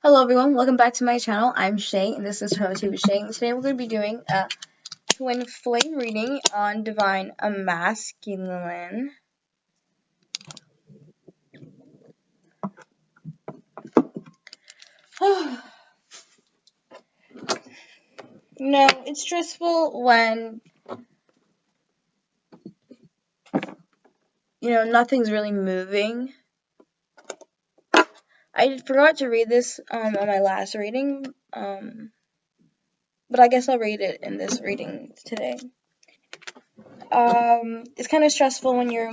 Hello everyone, welcome back to my channel. I'm Shay and this is Her to Shay. And today we're going to be doing a twin flame reading on Divine Masculine. It's stressful when, nothing's really moving. I forgot to read this on my last reading, but I guess I'll read it in this reading today. It's kind of stressful when you're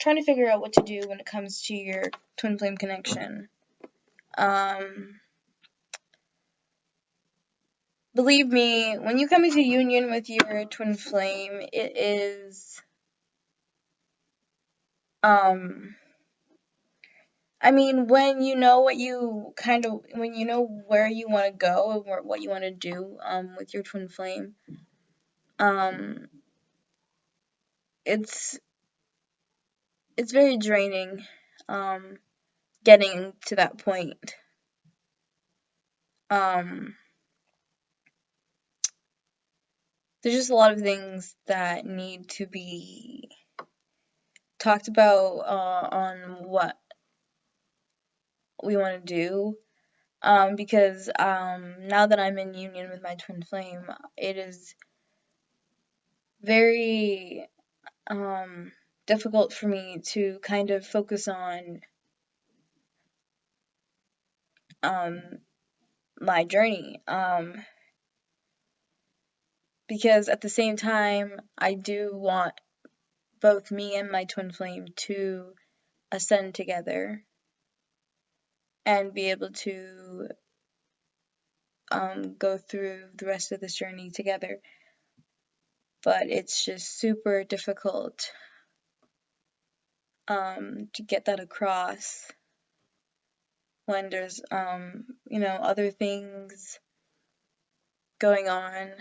trying to figure out what to do when it comes to your twin flame connection. Believe me, when you come into union with your twin flame, it is when you know where you want to go and what you want to do with your twin flame, it's very draining getting to that point. There's just a lot of things that need to be talked about on what we want to do. Because now that I'm in union with my twin flame, it is very difficult for me to kind of focus on my journey. Because at the same time, I do want both me and my twin flame to ascend together and be able to go through the rest of this journey together. But it's just super difficult to get that across when there's other things going on.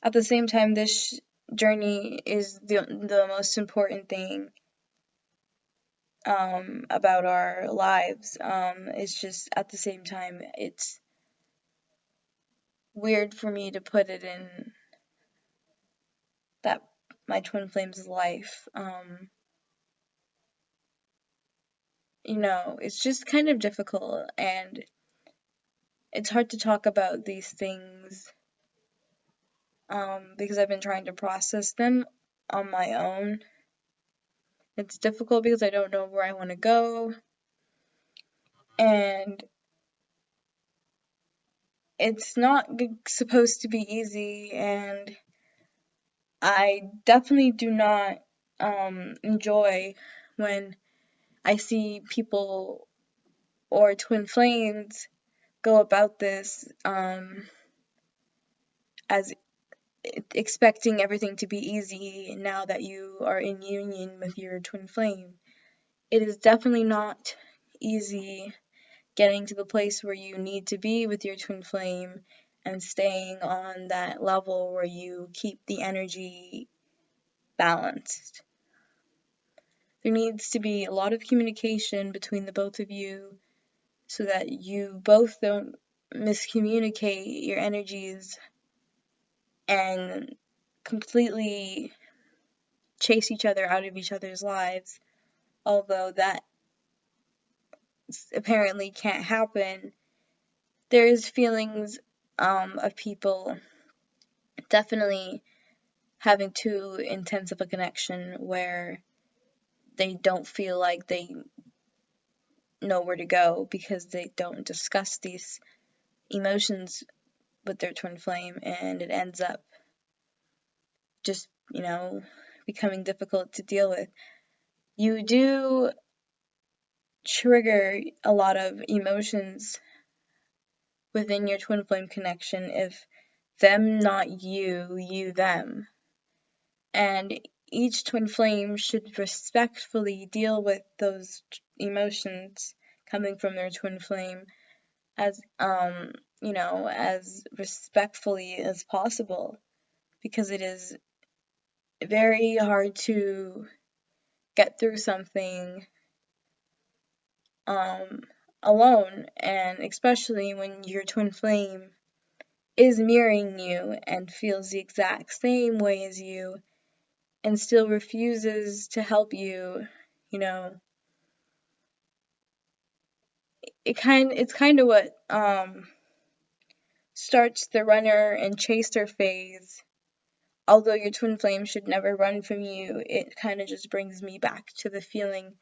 At the same time, this journey is the most important thing about our lives. It's just at the same time, it's weird for me to put it in that my twin flame's life. It's just kind of difficult, and it's hard to talk about these things because I've been trying to process them on my own. It's difficult because I don't know where I want to go, and it's not supposed to be easy, and I definitely do not enjoy when I see people or twin flames go about this as expecting everything to be easy now that you are in union with your twin flame. It is definitely not easy getting to the place where you need to be with your twin flame and staying on that level where you keep the energy balanced. There needs to be a lot of communication between the both of you so that you both don't miscommunicate your energies and completely chase each other out of each other's lives. Although that apparently can't happen, there is feelings of people definitely having too intense of a connection where they don't feel like they know where to go because they don't discuss these emotions with their twin flame, and it ends up just, becoming difficult to deal with. You do trigger a lot of emotions within your twin flame connection if them not you, you them. And each twin flame should respectfully deal with those emotions coming from their twin flame as as respectfully as possible, because it is very hard to get through something alone, and especially when your twin flame is mirroring you and feels the exact same way as you and still refuses to help you, you know, it's kind of what starts the runner and chaser phase. Although your twin flame should never run from you, it kind of just brings me back to the feeling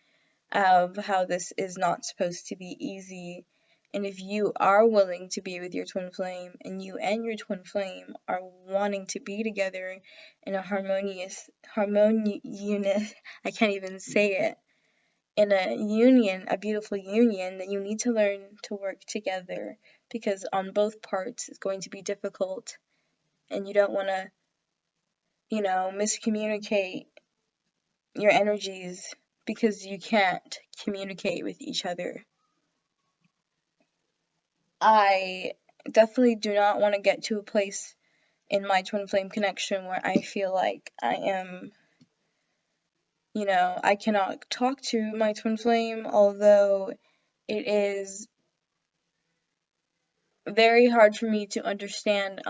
of how this is not supposed to be easy. And if you are willing to be with your twin flame, and you and your twin flame are wanting to be together in a harmonious, I can't even say it, in a union, a beautiful union, then you need to learn to work together, because on both parts it's going to be difficult, and you don't want to, miscommunicate your energies because you can't communicate with each other. I definitely do not want to get to a place in my twin flame connection where I feel like I am, I cannot talk to my twin flame, although it is very hard for me to understand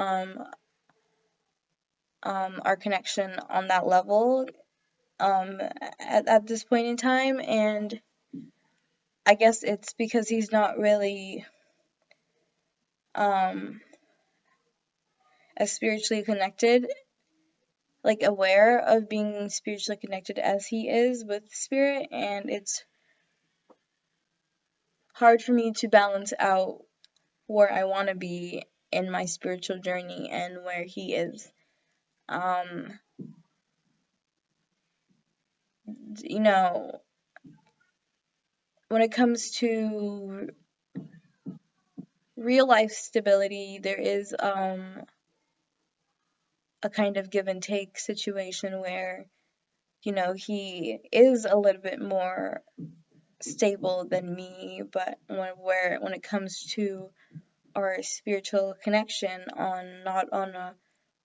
our connection on that level at this point in time. And I guess it's because he's not really as spiritually connected, like aware of being spiritually connected as he is with spirit, and it's hard for me to balance out where I want to be in my spiritual journey and where he is. You know, when it comes to real life stability, there is a kind of give and take situation where, he is a little bit more stable than me, but when it comes to our spiritual connection, not on a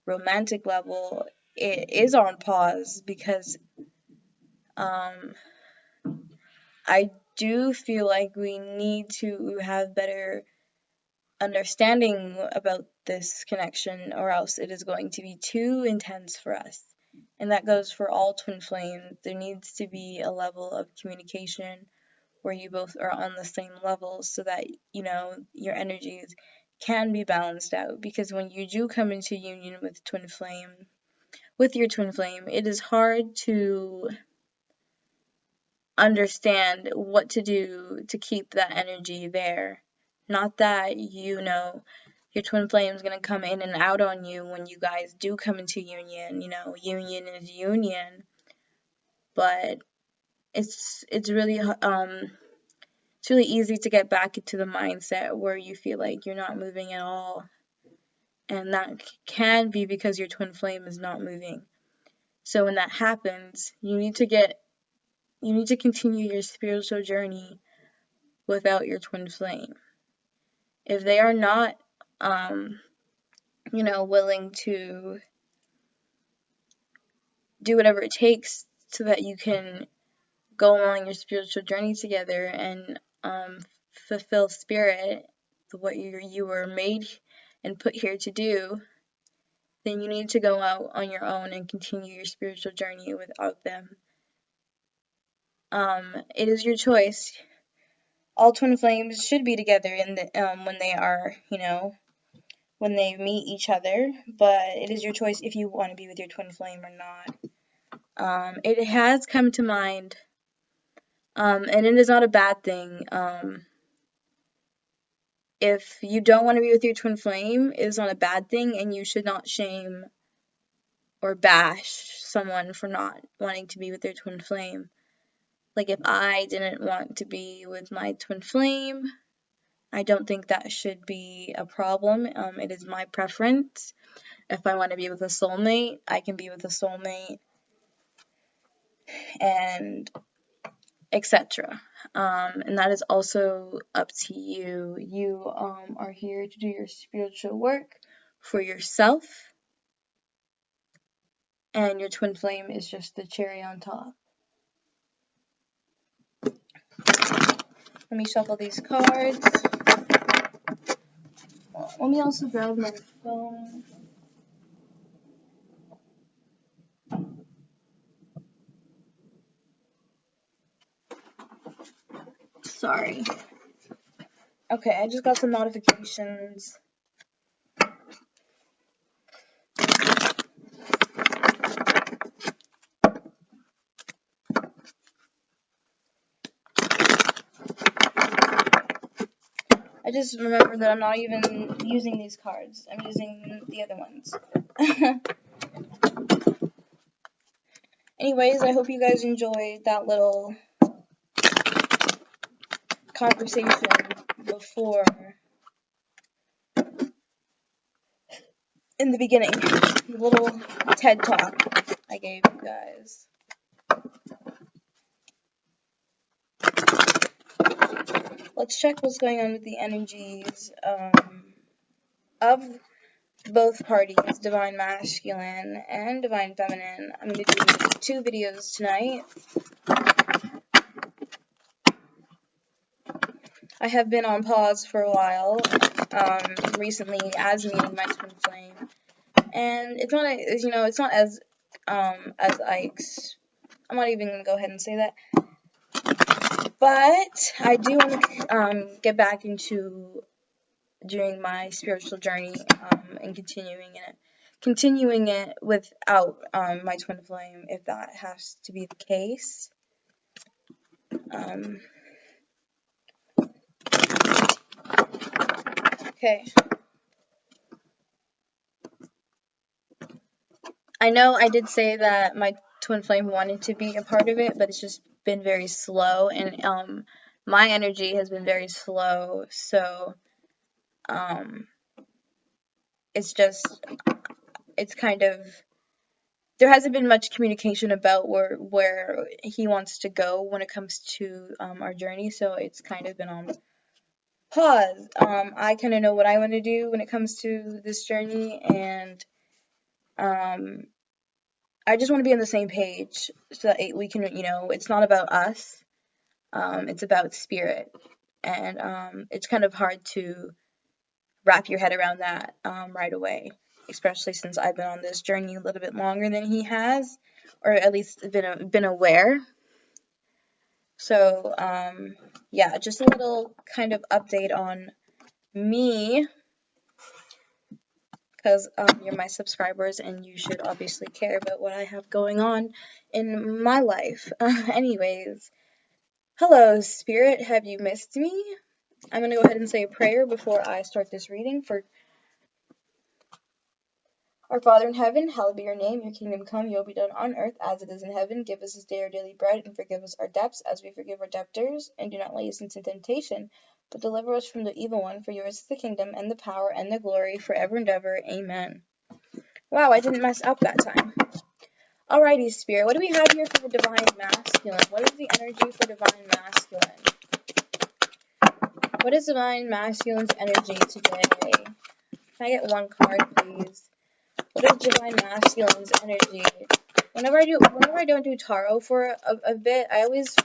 romantic level, it is on pause, because I do feel like we need to have better understanding about this connection, or else it is going to be too intense for us. And that goes for all twin flames. There needs to be a level of communication where you both are on the same level, so that, your energies can be balanced out. Because when you do come into union with your twin flame, it is hard to understand what to do to keep that energy there. Not that, your twin flame is going to come in and out on you when you guys do come into union. Union is union, but it's really it's really easy to get back into the mindset where you feel like you're not moving at all, and that can be because your twin flame is not moving. So when that happens, you need to continue your spiritual journey without your twin flame. If they are not willing to do whatever it takes so that you can go along your spiritual journey together and fulfill spirit, what you were made and put here to do, then you need to go out on your own and continue your spiritual journey without them. It is your choice. All twin flames should be together when they are, when they meet each other, but it is your choice if you want to be with your twin flame or not. It has come to mind, and it is not a bad thing. If you don't want to be with your twin flame, it is not a bad thing, and you should not shame or bash someone for not wanting to be with their twin flame. Like, if I didn't want to be with my twin flame, I don't think that should be a problem. It is my preference. If I want to be with a soulmate, I can be with a soulmate, and etc. And that is also up to you. You are here to do your spiritual work for yourself, and your twin flame is just the cherry on top. Let me shuffle these cards. Let me also grab my phone. Sorry. Okay, I just got some notifications. I just remembered that I'm not even using these cards. I'm using the other ones. Anyways, I hope you guys enjoyed that little conversation before, in the beginning, the little TED Talk I gave you guys. Let's check what's going on with the energies of both parties, Divine Masculine and Divine Feminine. I'm going to do 2 videos tonight. I have been on pause for a while, recently, as meeting my twin flame, and it's not, it's not as I'm not even gonna go ahead and say that, but I do want to get back into doing my spiritual journey and continuing it without my twin flame, if that has to be the case. Okay. I know I did say that my twin flame wanted to be a part of it, but it's just been very slow, and my energy has been very slow, so it's kind of, there hasn't been much communication about where he wants to go when it comes to our journey, so it's kind of been on pause. I kind of know what I want to do when it comes to this journey, and I just want to be on the same page so that we can, it's not about us, it's about spirit, and it's kind of hard to wrap your head around that right away, especially since I've been on this journey a little bit longer than he has, or at least been aware. So yeah, just a little kind of update on me, because you're my subscribers and you should obviously care about what I have going on in my life. Anyways, hello Spirit, have you missed me? I'm going to go ahead and say a prayer before I start this reading. For our Father in heaven, hallowed be your name, your kingdom come, your will be done on earth as it is in heaven. Give us this day our daily bread, and forgive us our debts as we forgive our debtors, and do not lead us into temptation, but deliver us from the evil one. For yours is the kingdom, and the power, and the glory, forever and ever. Amen. Wow, I didn't mess up that time. Alrighty, Spirit, what do we have here for the Divine Masculine? What is the energy for Divine Masculine? What is Divine Masculine's energy today? Can I get 1 card, please? What is Divine Masculine's energy? Whenever I don't do tarot for a bit, I always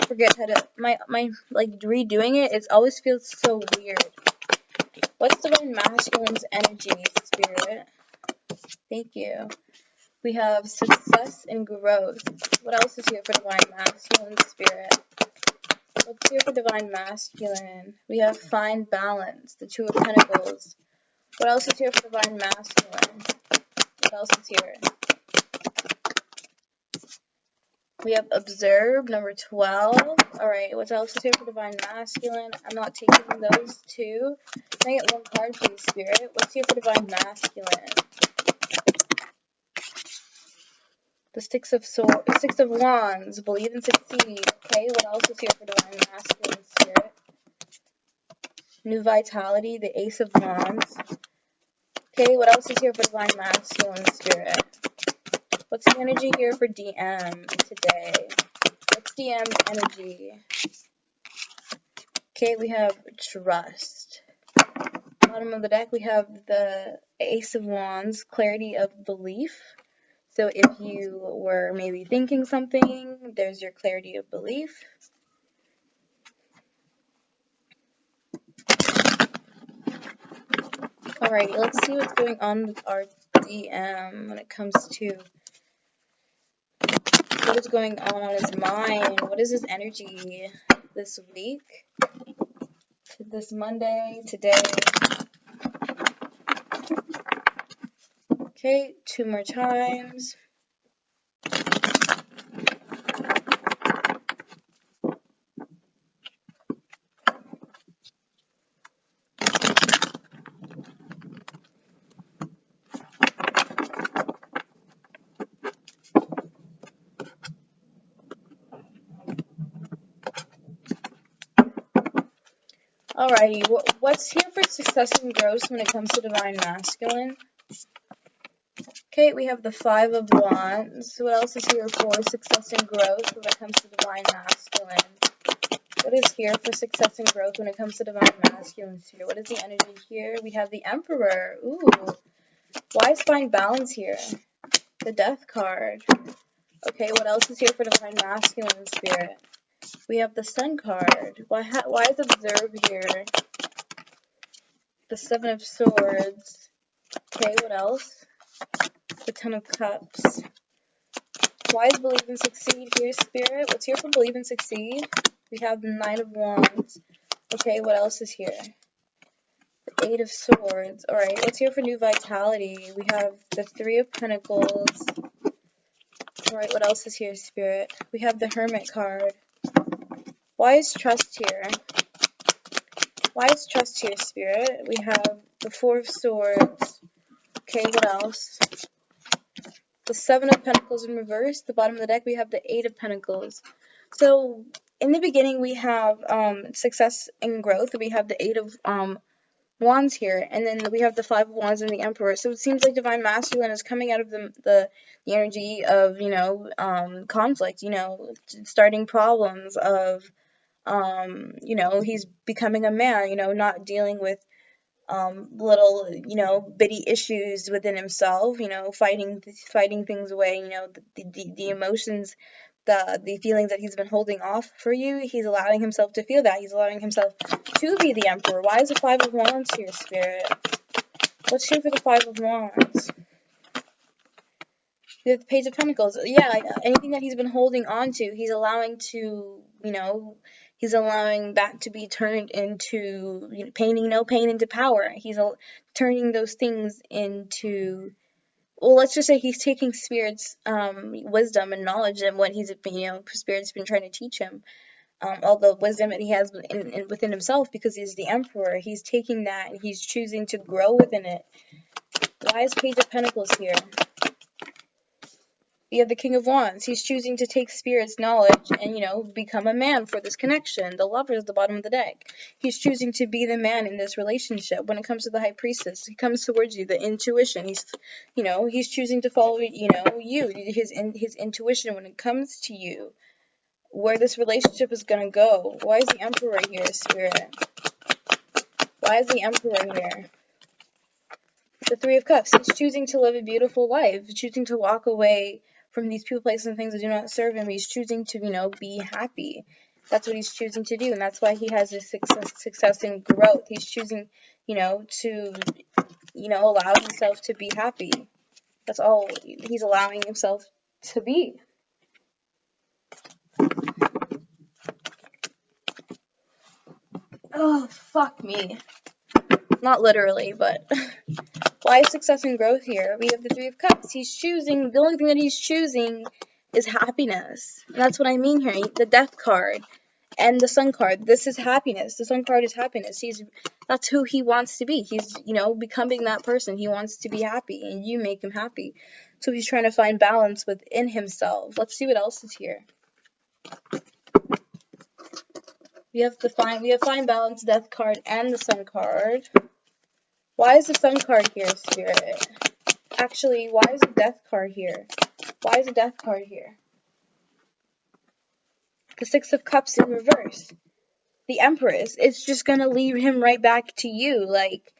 forget how to, my like redoing it, it always feels so weird. What's Divine Masculine's energy, Spirit? Thank you. We have success and growth. What else is here for Divine Masculine, Spirit? What's here for Divine Masculine? We have fine balance, the 2 of Pentacles. What else is here for Divine Masculine? What else is here? We have observed, number 12. Alright, what else is here for Divine Masculine? I'm not taking those 2. Can I get 1 card, please, Spirit? What's here for Divine Masculine? The 6 of Wands, believe and succeed. Okay, what else is here for Divine Masculine, Spirit? New vitality, the Ace of Wands. Okay, what else is here for Divine Masculine, Spirit? What's the energy here for DM today? What's DM's energy? Okay, we have trust. Bottom of the deck, we have the Ace of Wands, clarity of belief. So if you were maybe thinking something, there's your clarity of belief. Alright, let's see what's going on with our DM when it comes to what is going on his mind. What is his energy this week? This Monday, today. Okay, 2 more times. Alrighty, what's here for success and growth when it comes to Divine Masculine? Okay, we have the 5 of Wands. What else is here for success and growth when it comes to Divine Masculine? What is here for success and growth when it comes to Divine Masculine here? What is the energy here? We have the Emperor. Ooh, why is find balance here? The Death card. Okay, what else is here for Divine Masculine Spirit? We have the Sun card. Why is Observe here? The 7 of Swords. Okay, what else? The 10 of Cups. Why is Believe and Succeed here, Spirit? What's here for Believe and Succeed? We have the 9 of Wands. Okay, what else is here? The 8 of Swords. Alright, what's here for New Vitality? We have the 3 of Pentacles. Alright, what else is here, Spirit? We have the Hermit card. Why is Trust here? Why is Trust here, Spirit? We have the 4 of Swords. Okay, what else? The 7 of Pentacles in reverse. The bottom of the deck, we have the 8 of Pentacles. So, in the beginning, we have success and growth. We have the 8 of Wands here, and then we have the 5 of Wands and the Emperor. So it seems like Divine Masculine is coming out of the energy of, conflict, starting problems of, he's becoming a man, not dealing with little, bitty issues within himself, fighting things away, the emotions, the feelings that he's been holding off for you. He's allowing himself to feel that. He's allowing himself to be the Emperor. Why is the 5 of Wands here, Spirit? What's here for the 5 of Wands? We have the Page of Pentacles. Yeah, anything that he's been holding on to, he's allowing to, he's allowing that to be turned into, no pain into power. He's turning those things into, well, let's just say he's taking Spirit's wisdom and knowledge and what he's, Spirit's been trying to teach him. All the wisdom that he has within himself, because he's the Emperor. He's taking that and he's choosing to grow within it. Why is Page of Pentacles here? We have the King of Wands. He's choosing to take Spirit's knowledge and, become a man for this connection. The Lover is the bottom of the deck. He's choosing to be the man in this relationship. When it comes to the High Priestess, he comes towards you, the intuition. He's choosing to follow, his intuition when it comes to you, where this relationship is going to go. Why is the Emperor here, Spirit? Why is the Emperor here? The 3 of Cups. He's choosing to live a beautiful life, choosing to walk away from these people, places, and things that do not serve him. He's choosing to, be happy. That's what he's choosing to do, and that's why he has this success and growth. He's choosing, to, allow himself to be happy. That's all he's allowing himself to be. Oh, fuck me. Not literally, but... Why is success and growth here? We have the 3 of Cups. He's choosing, the only thing that he's choosing is happiness. And that's what I mean here. The Death card and the Sun card. This is happiness. The Sun card is happiness. That's who he wants to be. He's, becoming that person. He wants to be happy, and you make him happy. So he's trying to find balance within himself. Let's see what else is here. We have find balance, Death card, and the Sun card. Why is the Sun card here, Spirit? Actually, why is the Death card here? Why is the Death card here? The 6 of Cups in reverse. The Empress. It's just gonna lead him right back to you. Like,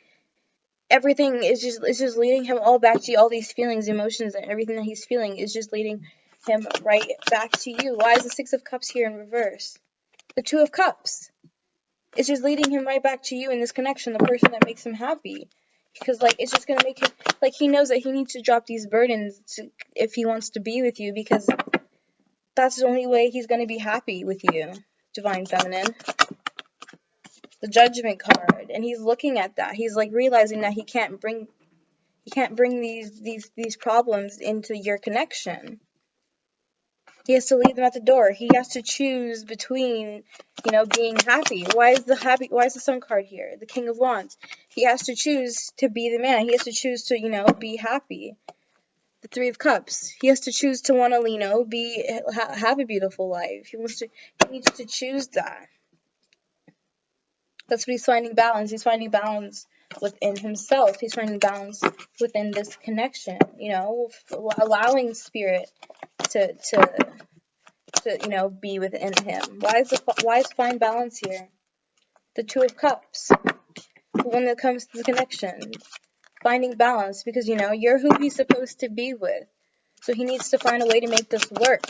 everything is just leading him all back to you. All these feelings, emotions, and everything that he's feeling is just leading him right back to you. Why is the 6 of Cups here in reverse? The 2 of Cups. It's just leading him right back to you in this connection, the person that makes him happy. because like it's just gonna make him, like, he knows that he needs to drop these burdens if he wants to be with you, because that's the only way he's gonna be happy with you, Divine Feminine. The Judgment card, and he's looking at that. He's like realizing that he can't bring these problems into your connection. He has to leave them at the door. He has to choose between, being happy. Why is the Sun card here? The King of Wands. He has to choose to be the man. He has to choose to, be happy. The Three of Cups. He has to choose to want to, have a beautiful life. He needs to choose that. That's what he's finding balance. He's finding balance within himself. He's finding balance within this connection, allowing spirit to be within him. Why is find balance here? The Two of Cups. When it comes to the connection. Finding balance, because you're who he's supposed to be with. So he needs to find a way to make this work.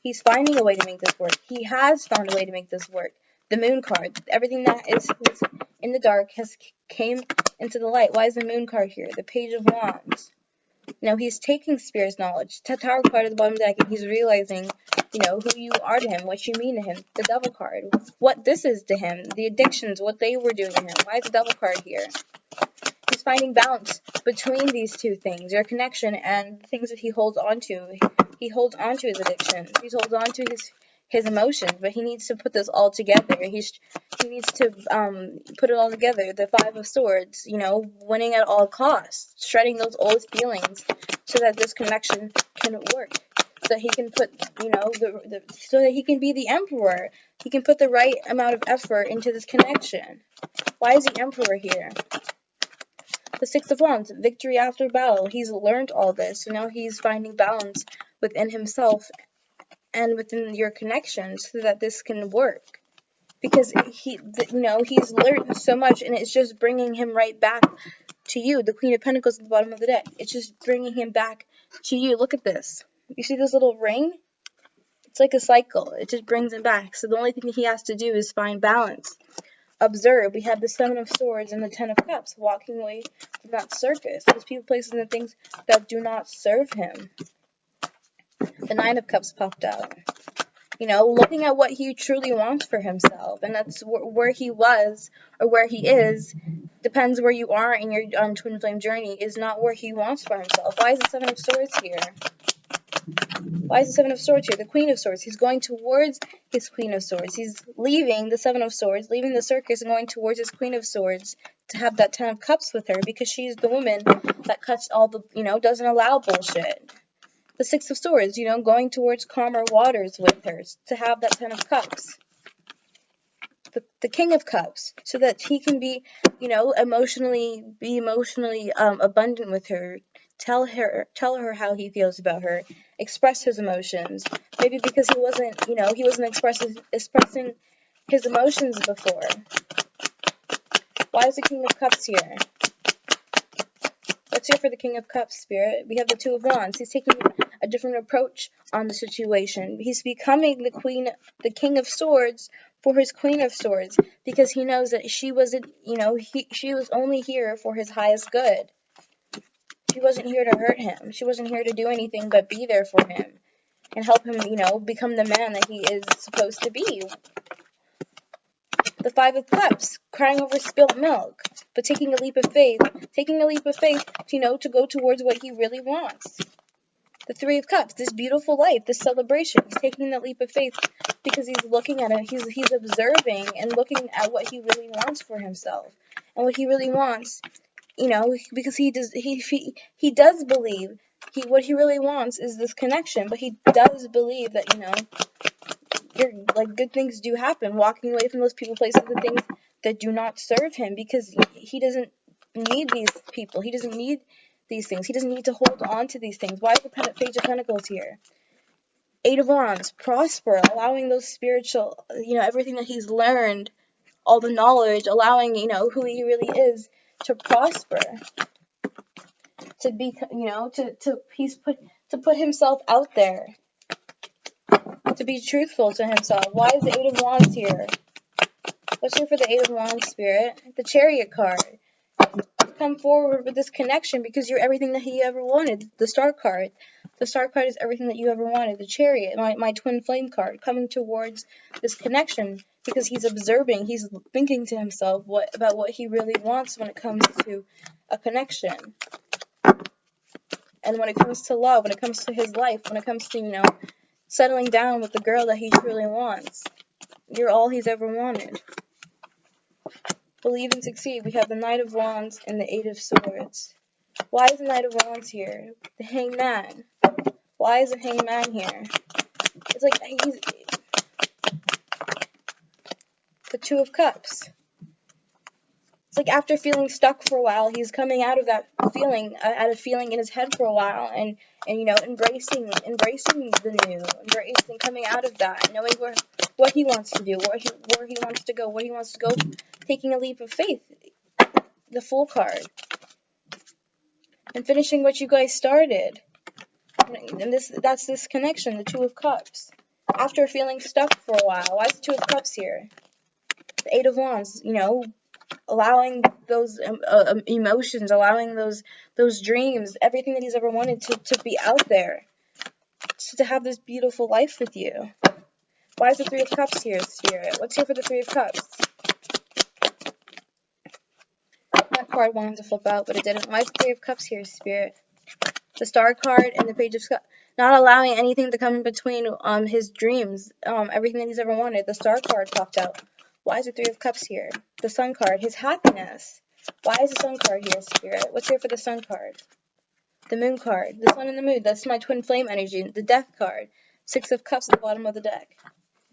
He's finding a way to make this work. He has found a way to make this work. The Moon card. Everything that was in the dark has came into the light. Why is the Moon card here? The Page of Wands. He's taking Spirit's knowledge. Tower card at the bottom of the deck, and he's realizing, who you are to him, what you mean to him. The Devil card. What this is to him. The addictions, what they were doing to him. Why is the Devil card here? He's finding balance between these two things, your connection and the things that he holds on to. He holds on to his addictions. He holds on to his emotions, but he needs to put this all together. He needs to put it all together. The Five of Swords, winning at all costs, shredding those old feelings, so that this connection can work. So that he can put, so that he can be the Emperor. He can put the right amount of effort into this connection. Why is the Emperor here? The Six of Wands, victory after battle. He's learned all this, so now he's finding balance within himself and within your connection, so that this can work. Because he's learned so much, and it's just bringing him right back to you. The Queen of Pentacles at the bottom of the deck. It's just bringing him back to you. Look at this. You see this little ring? It's like a cycle. It just brings him back. So the only thing he has to do is find balance. Observe. We have the Seven of Swords and the Ten of Cups, walking away from that circus. Those people, places, and the things that do not serve him. The Nine of Cups popped out. Looking at what he truly wants for himself, and that's where he was or where he is. Depends where you are in your twin flame journey. Is not where he wants for himself. Why is the Seven of Swords here? Why is the Seven of Swords here? The Queen of Swords. He's going towards his Queen of Swords. He's leaving the Seven of Swords, leaving the circus, and going towards his Queen of Swords to have that Ten of Cups with her, because she's the woman that cuts all the, doesn't allow bullshit. The Six of Swords, going towards calmer waters with her to have that Ten of Cups. The King of Cups, so that he can be, emotionally abundant with her. Tell her how he feels about her. Express his emotions. Maybe because he wasn't expressing his emotions before. Why is the King of Cups here? Let's hear for the King of Cups, Spirit. We have the Two of Wands. He's taking a different approach on the situation. He's becoming the King of Swords for his Queen of Swords, because he knows that she wasn't, she was only here for his highest good. She wasn't here to hurt him. She wasn't here to do anything but be there for him and help him, become the man that he is supposed to be. The Five of Cups, crying over spilt milk, but taking a leap of faith, to go towards what he really wants. The Three of Cups, this beautiful life, this celebration. He's taking that leap of faith because he's looking at it. He's observing and looking at what he really wants for himself, and what he really wants, because he does believe what he really wants is this connection, but he does believe that good things do happen. Walking away from those people, places, and things that do not serve him, because he doesn't need these people. He doesn't need these things. He doesn't need to hold on to these things. Why is the Page of Pentacles here? Eight of Wands, prosper, allowing those spiritual, everything that he's learned, all the knowledge, allowing, who he really is to prosper, to be, to put himself out there, to be truthful to himself. Why is the Eight of Wands here? Let's hear for the Eight of Wands, Spirit. The Chariot card. Kind come forward with this connection because you're everything that he ever wanted. The Star card. The Star card is everything that you ever wanted. The Chariot, my Twin Flame card, coming towards this connection because he's observing, he's thinking to himself about what he really wants when it comes to a connection. And when it comes to love, when it comes to his life, when it comes to, settling down with the girl that he truly wants. You're all he's ever wanted. Believe and succeed. We have the Knight of Wands and the Eight of Swords. Why is the Knight of Wands here? The Hangman. Why is the Hangman here? It's like he's the Two of Cups. It's like after feeling stuck for a while, he's coming out of that feeling, out of feeling in his head for a while, and embracing the new, embracing coming out of that, knowing what he wants to do, where he wants to go, taking a leap of faith. The Fool card. And finishing what you guys started. And that's this connection, the Two of Cups. After feeling stuck for a while. Why is the Two of Cups here? The Eight of Wands, allowing those emotions, allowing those dreams, everything that he's ever wanted to be out there. To have this beautiful life with you. Why is the Three of Cups here, Spirit? What's here for the Three of Cups? That card wanted to flip out, but it didn't. Why is the Three of Cups here, Spirit? The Star card and the Page of Cups. Not allowing anything to come in between his dreams, everything that he's ever wanted. The Star card popped out. Why is the Three of Cups here? The Sun card, his happiness. Why is the Sun card here, Spirit? What's here for the Sun card? The Moon card, the Sun and the Moon. That's my Twin Flame energy. The Death card, Six of Cups at the bottom of the deck.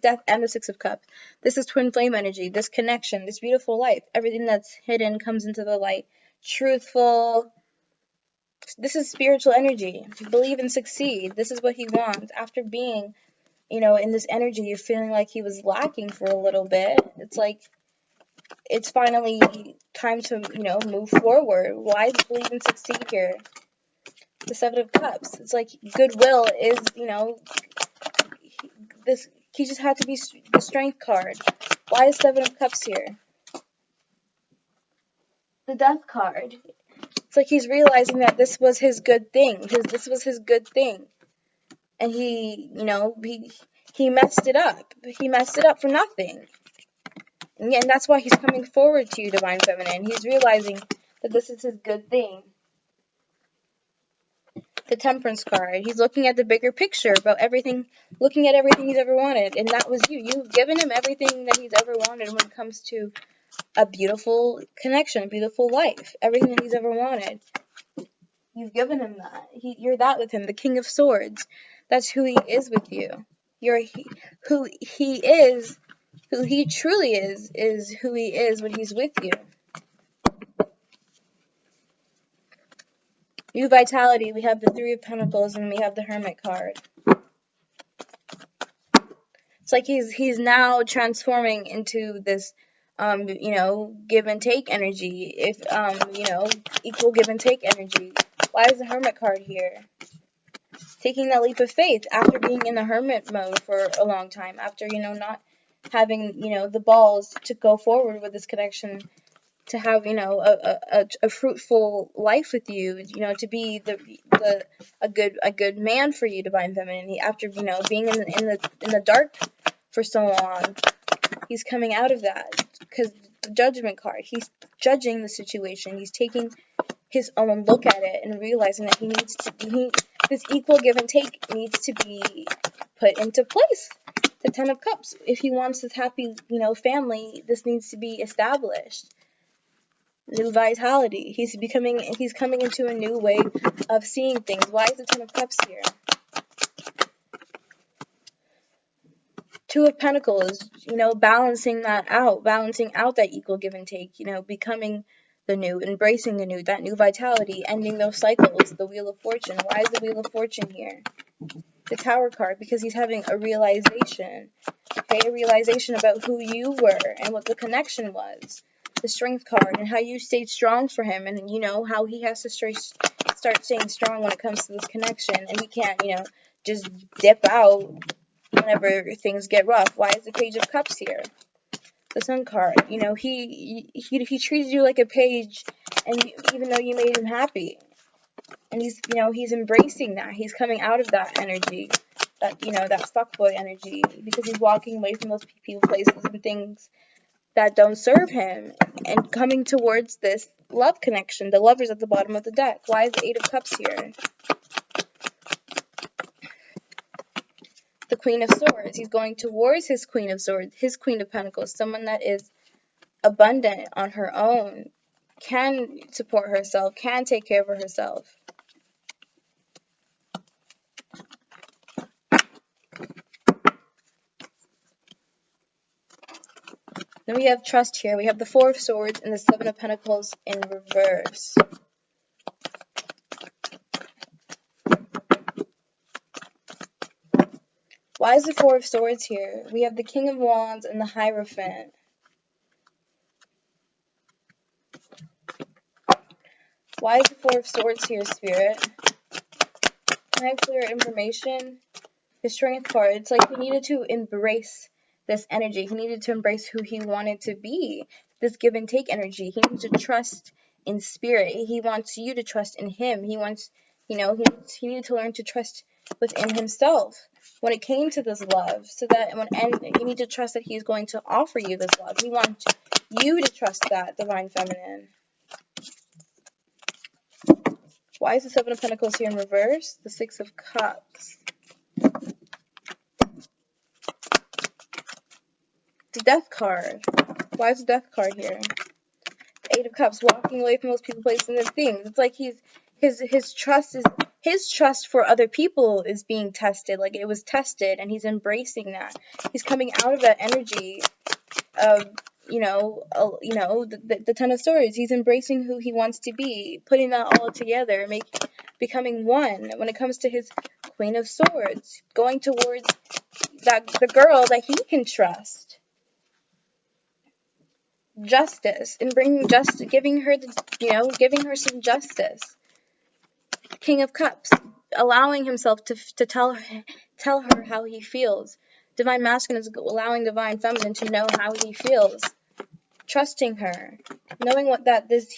Death and the Six of Cups. This is Twin Flame energy, this connection, this beautiful life. Everything that's hidden comes into the light. Truthful. This is spiritual energy. Believe and succeed. This is what he wants. After being, in this energy, you're feeling like he was lacking for a little bit. It's like, it's finally time to, move forward. Why is believe and succeed here? The Seven of Cups. It's like goodwill is, he just had to be the Strength card. Why is Seven of Cups here? The Death card. It's like he's realizing that this was his good thing. This was his good thing. And he messed it up. He messed it up for nothing. And that's why he's coming forward to you, Divine Feminine. He's realizing that this is his good thing. The Temperance card. He's looking at the bigger picture about everything, looking at everything he's ever wanted. And that was you. You've given him everything that he's ever wanted when it comes to a beautiful connection, a beautiful life. Everything that he's ever wanted. You've given him that. You're that with him. The King of Swords. That's who he is with you. Who he is, who he truly is who he is when he's with you. New vitality. We have the Three of Pentacles and we have the Hermit card. It's like he's now transforming into this, give and take energy. If equal give and take energy. Why is the Hermit card here? Taking that leap of faith after being in the hermit mode for a long time, after, not having, the balls to go forward with this connection, to have, a fruitful life with you, to be a good man for you, Divine Feminine. After, being in the dark for so long, he's coming out of that, because the Judgment card, he's judging the situation, he's taking his own look at it and realizing that this equal give and take needs to be put into place. The Ten of Cups. If he wants this happy, family, this needs to be established. New vitality. He's coming into a new way of seeing things. Why is the Ten of Cups here? Two of Pentacles, balancing out that equal give and take, becoming the new, embracing the new, that new vitality, ending those cycles, the Wheel of Fortune. Why is the Wheel of Fortune here? The Tower card, because he's having a realization, okay, a realization about who you were and what the connection was. The Strength card, and how you stayed strong for him, and how he has to start staying strong when it comes to this connection, and he can't, just dip out whenever things get rough. Why is the Page of Cups here? The Sun card. He treated you like a page and even though you made him happy, and he's embracing that. He's coming out of that energy, that fuckboy energy, because he's walking away from those people, places, and things that don't serve him, and coming towards this love connection. The Lover's at the bottom of the deck. Why is the Eight of Cups here? The Queen of Swords. He's going towards his Queen of Swords, his Queen of Pentacles, someone that is abundant on her own, can support herself, can take care of herself. Then we have trust here. We have the Four of Swords and the Seven of Pentacles in reverse. Why is the Four of Swords here? We have the King of Wands and the Hierophant. Why is the Four of Swords here, Spirit? Can I have clear information? The Strength card. It's like he needed to embrace this energy. He needed to embrace who he wanted to be. This give and take energy. He needs to trust in spirit. He wants you to trust in him. He wants, he needed to learn to trust within himself when it came to this love. So that you need to trust that he's going to offer you this love. He wants you to trust that, Divine Feminine. Why is the Seven of Pentacles here in reverse? The Six of Cups. The Death card. Why is the Death card here? Eight of Cups, walking away from those people, places, and things. It's like his trust for other people is being tested. Like it was tested, and he's embracing that. He's coming out of that energy of the Ten of Swords. He's embracing who he wants to be, putting that all together, becoming one. When it comes to his Queen of Swords, going towards the girl that he can trust. Justice, and bringing justice, giving her some justice. King of Cups, allowing himself to tell her how he feels. Divine Masculine is allowing Divine Feminine to know how he feels, trusting her, knowing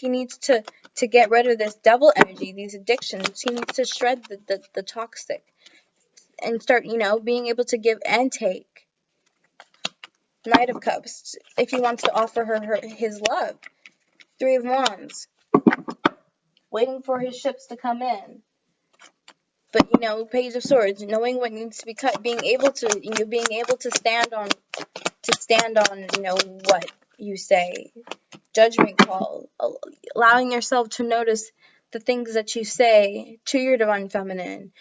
he needs to get rid of this devil energy, these addictions. He needs to shred the toxic and start being able to give and take. Knight of Cups, if he wants to offer her his love. Three of Wands, waiting for his ships to come in. But Page of Swords, knowing what needs to be cut, being able to stand on what you say. Judgment call, allowing yourself to notice the things that you say to your Divine Feminine.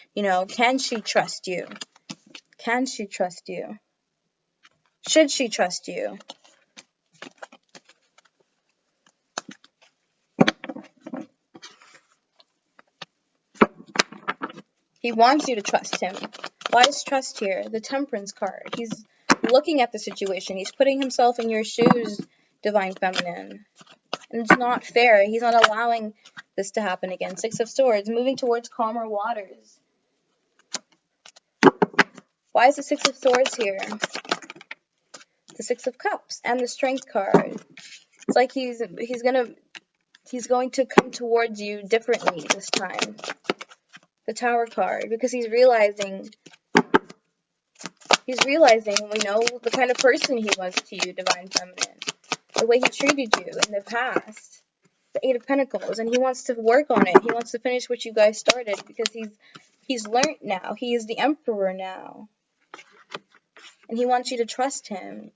Can she trust you? Can she trust you? Should she trust you? He wants you to trust him. Why is trust here? The Temperance card. He's looking at the situation. He's putting himself in your shoes, Divine Feminine. And it's not fair. He's not allowing this to happen again. Six of Swords, moving towards calmer waters. Why is the Six of Swords here? The Six of Cups and the Strength card. It's like he's going to come towards you differently this time. The Tower card, because he's realizing the kind of person he was to you, Divine Feminine. The way he treated you in the past. The Eight of Pentacles, and he wants to work on it. He wants to finish what you guys started, because he's learned now. He is the Emperor now. And he wants you to trust him.